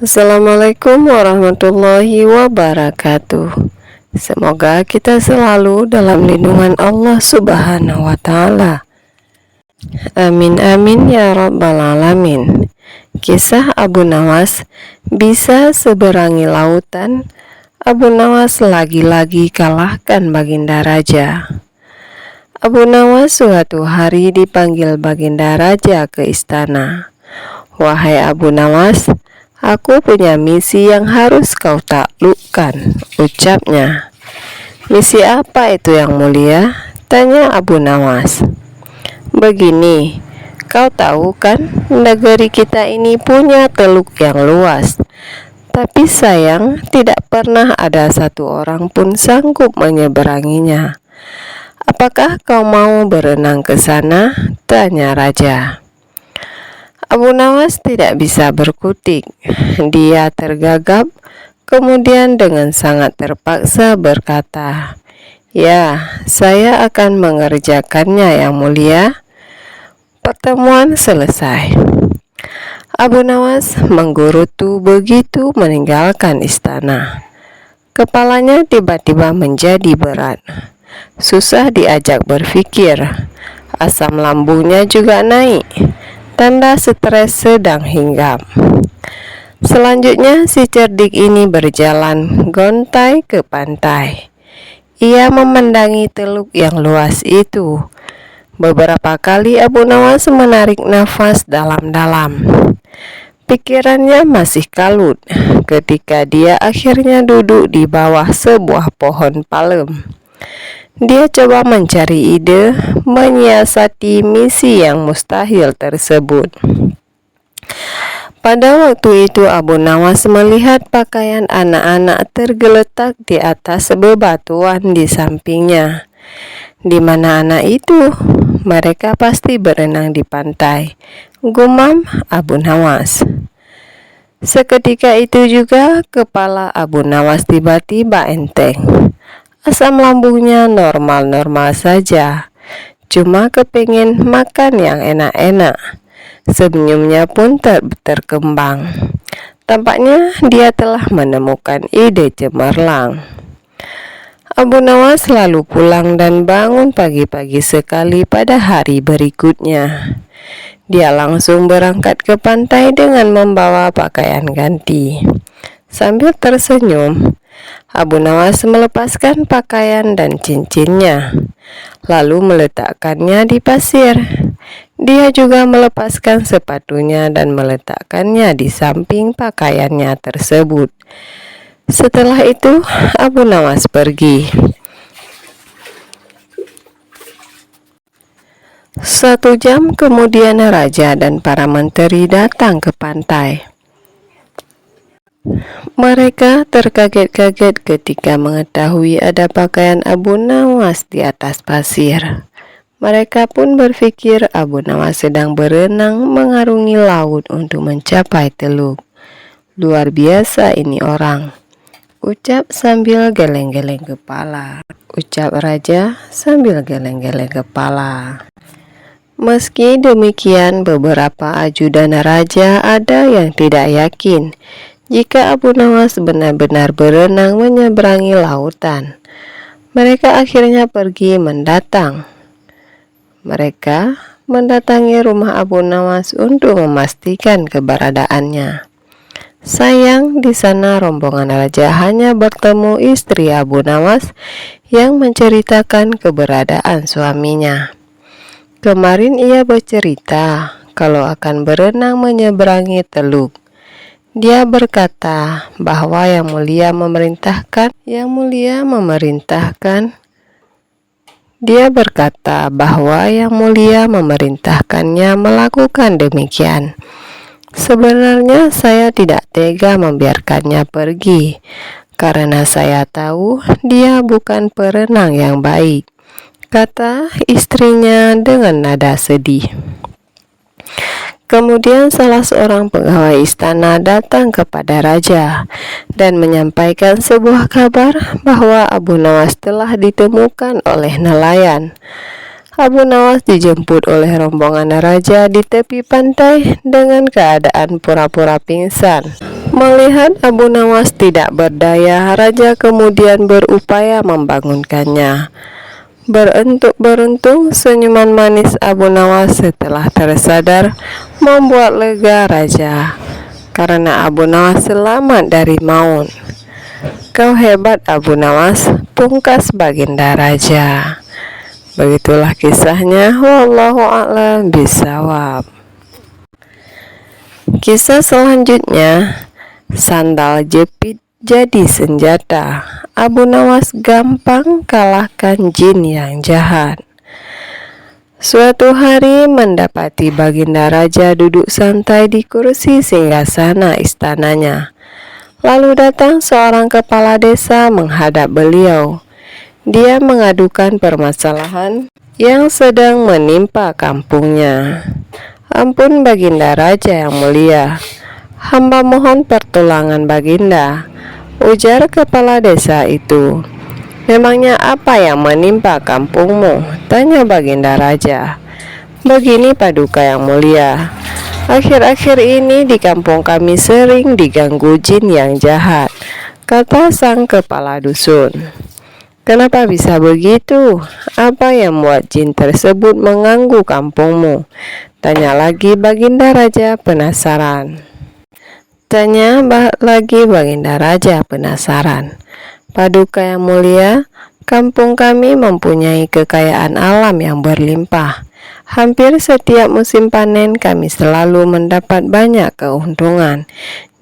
Assalamualaikum warahmatullahi wabarakatuh. Semoga kita selalu dalam lindungan Allah Subhanahu wa Ta'ala. Amin amin ya rabbal alamin. Kisah Abu Nawas. Bisa seberangi lautan, Abu Nawas lagi-lagi kalahkan Baginda Raja. Abu Nawas suatu hari dipanggil Baginda Raja ke istana. Wahai Abu Nawas, aku punya misi yang harus kau taklukkan, ucapnya. Misi apa itu yang mulia? Tanya Abu Nawas. Begini, kau tahu kan negeri kita ini punya teluk yang luas, tapi sayang tidak pernah ada satu orang pun sanggup menyeberanginya. Apakah kau mau berenang ke sana? Tanya Raja. Abu Nawas tidak bisa berkutik. Dia tergagap, kemudian dengan sangat terpaksa berkata, "Ya, saya akan mengerjakannya yang mulia." Pertemuan selesai. Abu Nawas menggerutu begitu meninggalkan istana. Kepalanya tiba-tiba menjadi berat. Susah diajak berpikir. Asam lambungnya juga naik. Tanda stres sedang hinggap. Selanjutnya si cerdik ini berjalan gontai ke pantai. Ia memandangi teluk yang luas itu. Beberapa kali Abu Nawas menarik nafas dalam-dalam. Pikirannya masih kalut ketika dia akhirnya duduk di bawah sebuah pohon palem. Dia coba mencari ide menyiasati misi yang mustahil tersebut. Pada waktu itu Abu Nawas melihat pakaian anak-anak tergeletak di atas bebatuan di sampingnya. Di mana anak itu? Mereka pasti berenang di pantai, gumam Abu Nawas. Seketika itu juga kepala Abu Nawas tiba-tiba enteng. Asam lambungnya normal-normal saja, cuma kepingin makan yang enak-enak. Senyumnya pun terkembang. Tampaknya dia telah menemukan ide cemerlang. Abu Nawas lalu pulang dan bangun pagi-pagi sekali pada hari berikutnya. Dia langsung berangkat ke pantai dengan membawa pakaian ganti. Sambil tersenyum, Abu Nawas melepaskan pakaian dan cincinnya, lalu meletakkannya di pasir. Dia juga melepaskan sepatunya dan meletakkannya di samping pakaiannya tersebut. Setelah itu, Abu Nawas pergi. 1 jam kemudian Raja dan para menteri datang ke pantai. Mereka terkaget-kaget ketika mengetahui ada pakaian Abu Nawas di atas pasir. Mereka pun berpikir Abu Nawas sedang berenang mengarungi laut untuk mencapai teluk. Luar biasa ini orang, ucap sambil geleng-geleng kepala. Ucap Raja sambil geleng-geleng kepala. Meski demikian, beberapa ajudan Raja ada yang tidak yakin jika Abu Nawas benar-benar berenang menyeberangi lautan. Mereka akhirnya pergi mendatang. Mereka mendatangi rumah Abu Nawas untuk memastikan keberadaannya. Sayang, di sana rombongan Raja hanya bertemu istri Abu Nawas yang menceritakan keberadaan suaminya. Kemarin ia bercerita kalau akan berenang menyeberangi teluk. Dia berkata bahwa Yang Mulia memerintahkan. Dia berkata bahwa Yang Mulia memerintahkannya melakukan demikian. Sebenarnya saya tidak tega membiarkannya pergi, karena saya tahu dia bukan perenang yang baik, kata istrinya dengan nada sedih. Kemudian salah seorang pegawai istana datang kepada Raja dan menyampaikan sebuah kabar bahwa Abu Nawas telah ditemukan oleh nelayan. Abu Nawas dijemput oleh rombongan Raja di tepi pantai dengan keadaan pura-pura pingsan. Melihat Abu Nawas tidak berdaya, raja kemudian berupaya membangunkannya. Beruntung senyuman manis Abu Nawas setelah tersadar membuat lega raja, karena Abu Nawas selamat dari maut. "Kau hebat Abu Nawas," pungkas baginda raja. Begitulah kisahnya. Wallahu a'lam bishawab. Kisah selanjutnya, sandal jepit jadi senjata. Abu Nawas gampang kalahkan jin yang jahat. Suatu hari mendapati baginda raja duduk santai di kursi singgasana istananya. Lalu datang seorang kepala desa menghadap beliau. Dia mengadukan permasalahan yang sedang menimpa kampungnya. "Ampun baginda raja yang mulia, hamba mohon pertolongan baginda," ujar kepala desa itu. "Memangnya apa yang menimpa kampungmu?" tanya baginda raja. "Begini paduka yang mulia, akhir-akhir ini di kampung kami sering diganggu jin yang jahat," kata sang kepala dusun. "Kenapa bisa begitu? Apa yang membuat jin tersebut mengganggu kampungmu?" tanya lagi baginda raja penasaran. "Paduka yang mulia, kampung kami mempunyai kekayaan alam yang berlimpah. Hampir setiap musim panen kami selalu mendapat banyak keuntungan,"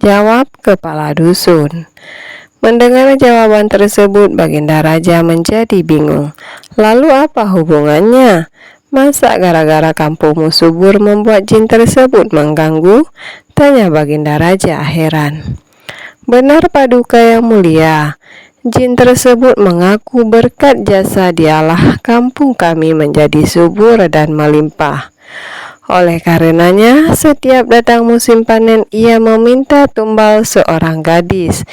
jawab kepala dusun. Mendengar jawaban tersebut, baginda raja menjadi bingung. "Lalu apa hubungannya? Masa gara-gara kampungmu subur membuat jin tersebut mengganggu?" tanya baginda raja heran. "Benar paduka yang mulia, jin tersebut mengaku berkat jasa dialah kampung kami menjadi subur dan melimpah. Oleh karenanya, setiap datang musim panen ia meminta tumbal seorang gadis.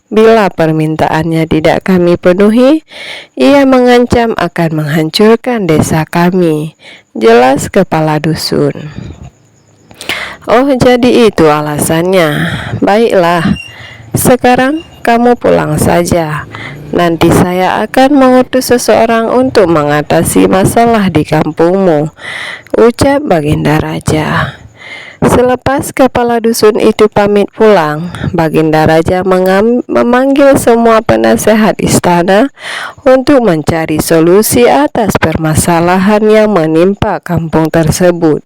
Bila permintaannya tidak kami penuhi, ia mengancam akan menghancurkan desa kami," jelas kepala dusun. "Oh, jadi itu alasannya. Baiklah, sekarang kamu pulang saja. Nanti saya akan mengutus seseorang untuk mengatasi masalah di kampungmu," ucap baginda raja. Selepas kepala dusun itu pamit pulang, baginda raja memanggil semua penasehat istana untuk mencari solusi atas permasalahan yang menimpa kampung tersebut.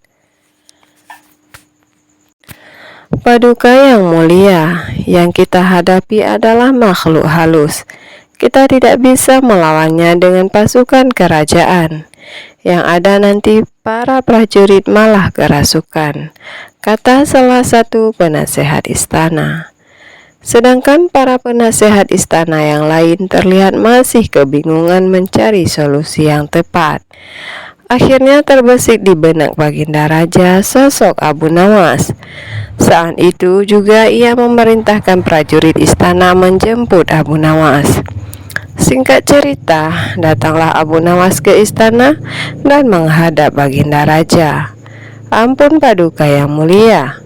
"Paduka yang mulia, yang kita hadapi adalah makhluk halus. Kita tidak bisa melawannya dengan pasukan kerajaan. Yang ada nanti para prajurit malah kerasukan," kata salah satu penasehat istana. Sedangkan para penasehat istana yang lain terlihat masih kebingungan mencari solusi yang tepat. Akhirnya terbesit di benak baginda raja sosok Abu Nawas. Saat itu juga ia memerintahkan prajurit istana menjemput Abu Nawas. Singkat cerita, datanglah Abu Nawas ke istana dan menghadap baginda raja. "Ampun paduka yang mulia,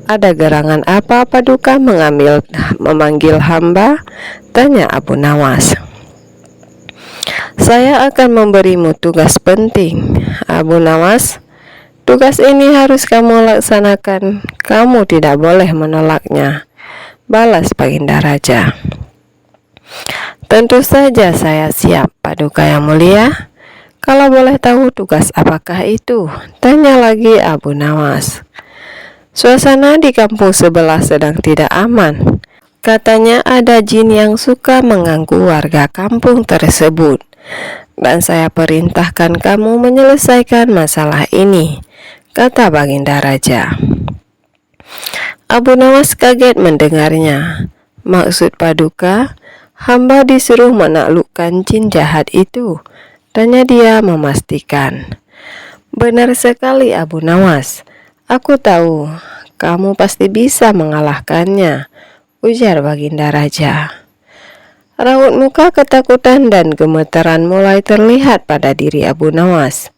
ada gerangan apa paduka memanggil hamba?" tanya Abu Nawas. "Saya akan memberimu tugas penting, Abu Nawas. Tugas ini harus kamu laksanakan. Kamu tidak boleh menolaknya," balas baginda raja. "Tentu saja saya siap, paduka yang mulia. Kalau boleh tahu tugas apakah itu?" tanya lagi Abu Nawas. "Suasana di kampung sebelah sedang tidak aman. Katanya ada jin yang suka mengganggu warga kampung tersebut, dan saya perintahkan kamu menyelesaikan masalah ini," kata baginda raja. Abu Nawas kaget mendengarnya. "Maksud paduka, hamba disuruh menaklukkan jin jahat itu?" tanya dia memastikan. "Benar sekali Abu Nawas. Aku tahu kamu pasti bisa mengalahkannya," ujar baginda raja. Raut muka ketakutan dan gemetaran mulai terlihat pada diri Abu Nawas.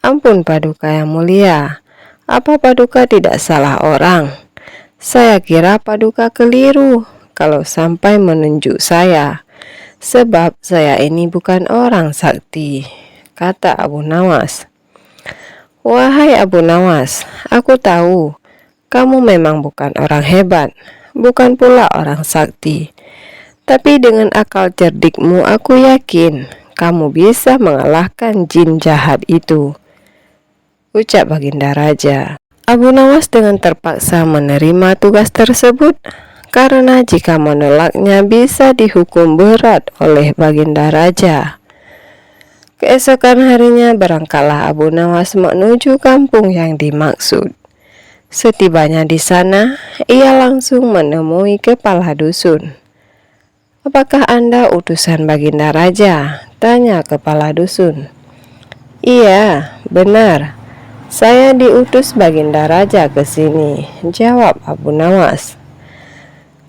"Ampun paduka yang mulia, apa paduka tidak salah orang? Saya kira Paduka keliru kalau sampai menunjuk saya, sebab saya ini bukan orang sakti, kata Abu Nawas. Wahai Abu Nawas, aku tahu kamu memang bukan orang hebat, bukan pula orang sakti. Tapi dengan akal cerdikmu, aku yakin kamu bisa mengalahkan jin jahat itu, ucap Baginda Raja. Abu Nawas dengan terpaksa menerima tugas tersebut, karena jika menolaknya bisa dihukum berat oleh Baginda Raja. Keesokan harinya berangkatlah Abu Nawas menuju kampung yang dimaksud. Setibanya di sana, ia langsung menemui kepala dusun. "Apakah Anda utusan Baginda Raja?" tanya kepala dusun. "Iya, benar. Saya diutus Baginda Raja ke sini," jawab Abu Nawas.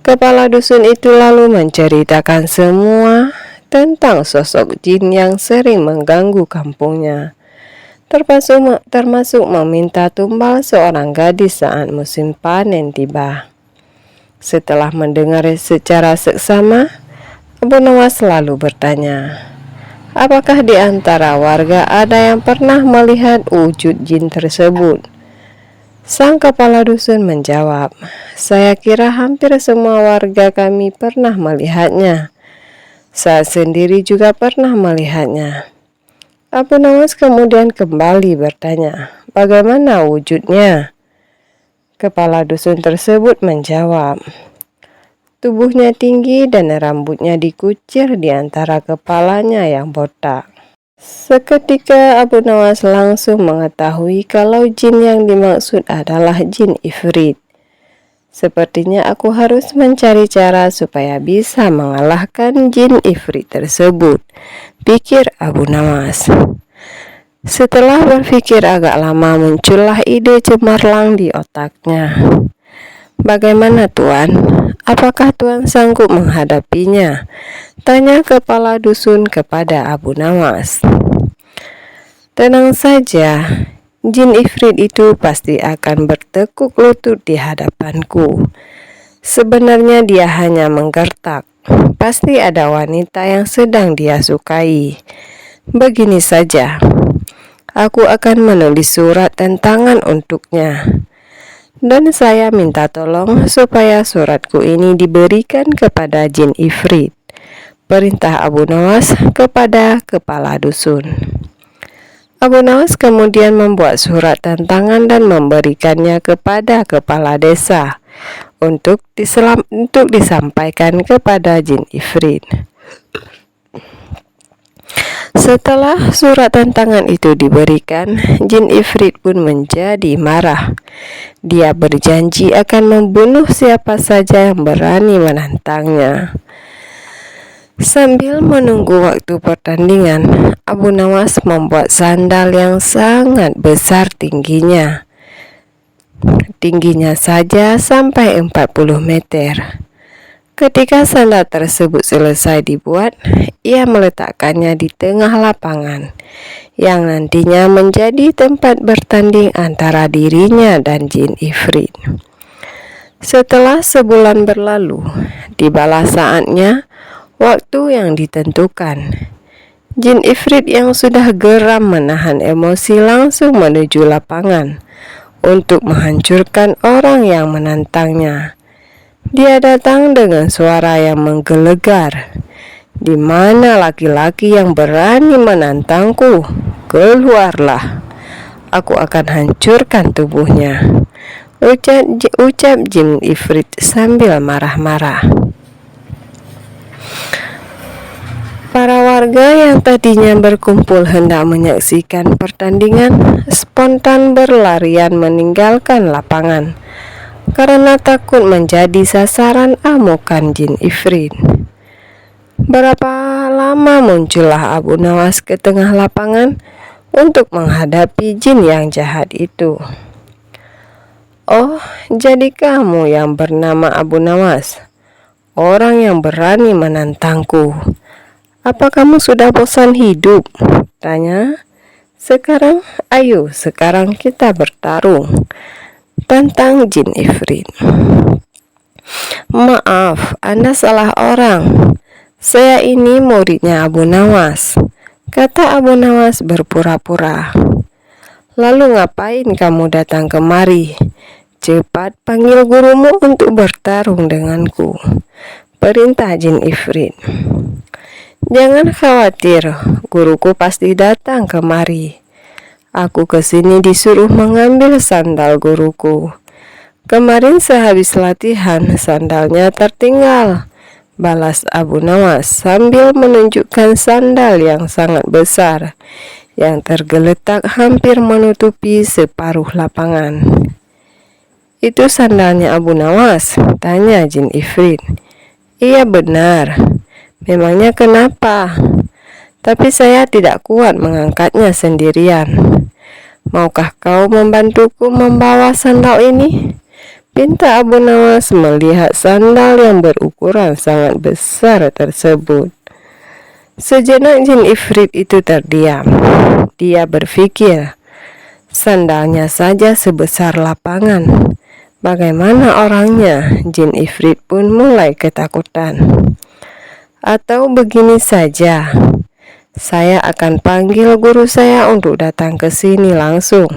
Kepala dusun itu lalu menceritakan semua tentang sosok jin yang sering mengganggu kampungnya, termasuk meminta tumbal seorang gadis saat musim panen tiba. Setelah mendengar secara seksama, Abu Nawas lalu bertanya, apakah di antara warga ada yang pernah melihat wujud jin tersebut? Sang kepala dusun menjawab, "Saya kira hampir semua warga kami pernah melihatnya. Saya sendiri juga pernah melihatnya." Abu Nawas kemudian kembali bertanya, "Bagaimana wujudnya?" Kepala dusun tersebut menjawab, "Tubuhnya tinggi dan rambutnya dikucir di antara kepalanya yang botak." Seketika Abu Nawas langsung mengetahui kalau jin yang dimaksud adalah jin Ifrit. "Sepertinya aku harus mencari cara supaya bisa mengalahkan jin Ifrit tersebut," pikir Abu Nawas. Setelah berpikir agak lama, muncullah ide cemerlang di otaknya. "Bagaimana Tuan? Apakah Tuan sanggup menghadapinya?" tanya kepala dusun kepada Abu Nawas. "Tenang saja, jin Ifrit itu pasti akan bertekuk lutut di hadapanku. Sebenarnya dia hanya menggertak. Pasti ada wanita yang sedang dia sukai. Begini saja, aku akan menulis surat tentangan untuknya. Dan saya minta tolong supaya suratku ini diberikan kepada jin Ifrit," perintah Abu Nawas kepada kepala dusun. Abu Nawas kemudian membuat surat tantangan dan memberikannya kepada kepala desa untuk disampaikan kepada jin Ifrit. Setelah surat tantangan itu diberikan, jin Ifrit pun menjadi marah. Dia berjanji akan membunuh siapa saja yang berani menantangnya. Sambil menunggu waktu pertandingan, Abu Nawas membuat sandal yang sangat besar tingginya. Tingginya saja sampai 40 meter. Ketika sandal tersebut selesai dibuat, ia meletakkannya di tengah lapangan, yang nantinya menjadi tempat bertanding antara dirinya dan jin Ifrit. Setelah sebulan berlalu, tibalah saatnya, waktu yang ditentukan. Jin Ifrit yang sudah geram menahan emosi langsung menuju lapangan untuk menghancurkan orang yang menantangnya. Dia datang dengan suara yang menggelegar. "Di mana laki-laki yang berani menantangku? Keluarlah. Aku akan hancurkan tubuhnya," ucap jin Ifrit sambil marah-marah. Para warga yang tadinya berkumpul hendak menyaksikan pertandingan spontan berlarian meninggalkan lapangan karena takut menjadi sasaran amukan jin Ifrit. Berapa lama muncullah Abu Nawas ke tengah lapangan untuk menghadapi jin yang jahat itu. "Oh, jadi kamu yang bernama Abu Nawas, orang yang berani menantangku. Apa kamu sudah bosan hidup?" tanya. Sekarang kita bertarung." tentang jin ifrit. "Maaf, Anda salah orang. Saya ini muridnya Abu Nawas," kata Abu Nawas berpura-pura. "Lalu ngapain kamu datang kemari? Cepat panggil gurumu untuk bertarung denganku," perintah jin ifrit. "Jangan khawatir, guruku pasti datang kemari. Aku kesini disuruh mengambil sandal guruku. Kemarin sehabis latihan, sandalnya tertinggal," balas Abu Nawas sambil menunjukkan sandal yang sangat besar yang tergeletak hampir menutupi separuh lapangan. "Itu sandalnya Abu Nawas?" tanya jin ifrit. "Iya benar. Memangnya kenapa? Tapi saya tidak kuat mengangkatnya sendirian. Maukah kau membantuku membawa sandal ini?" pinta Abu Nawas melihat sandal yang berukuran sangat besar tersebut. Sejenak jin ifrit itu terdiam. Dia berpikir, sandalnya saja sebesar lapangan. Bagaimana orangnya? Jin ifrit pun mulai ketakutan. "Atau begini saja, saya akan panggil guru saya untuk datang ke sini langsung.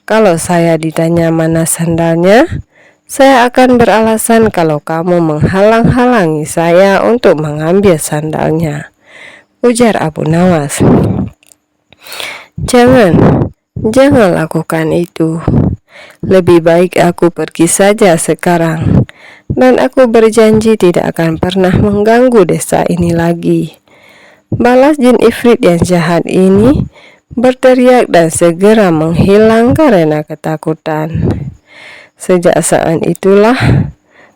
Kalau saya ditanya mana sandalnya, saya akan beralasan kalau kamu menghalang-halangi saya untuk mengambil sandalnya," ujar Abu Nawas. Jangan lakukan itu. Lebih baik aku pergi saja sekarang, dan aku berjanji tidak akan pernah mengganggu desa ini lagi," balas jin ifrit yang jahat ini berteriak dan segera menghilang karena ketakutan. Sejak saat itulah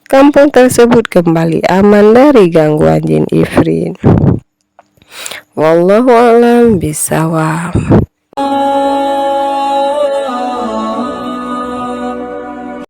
kampung tersebut kembali aman dari gangguan jin ifrit. Wallahu a'lam bishawab.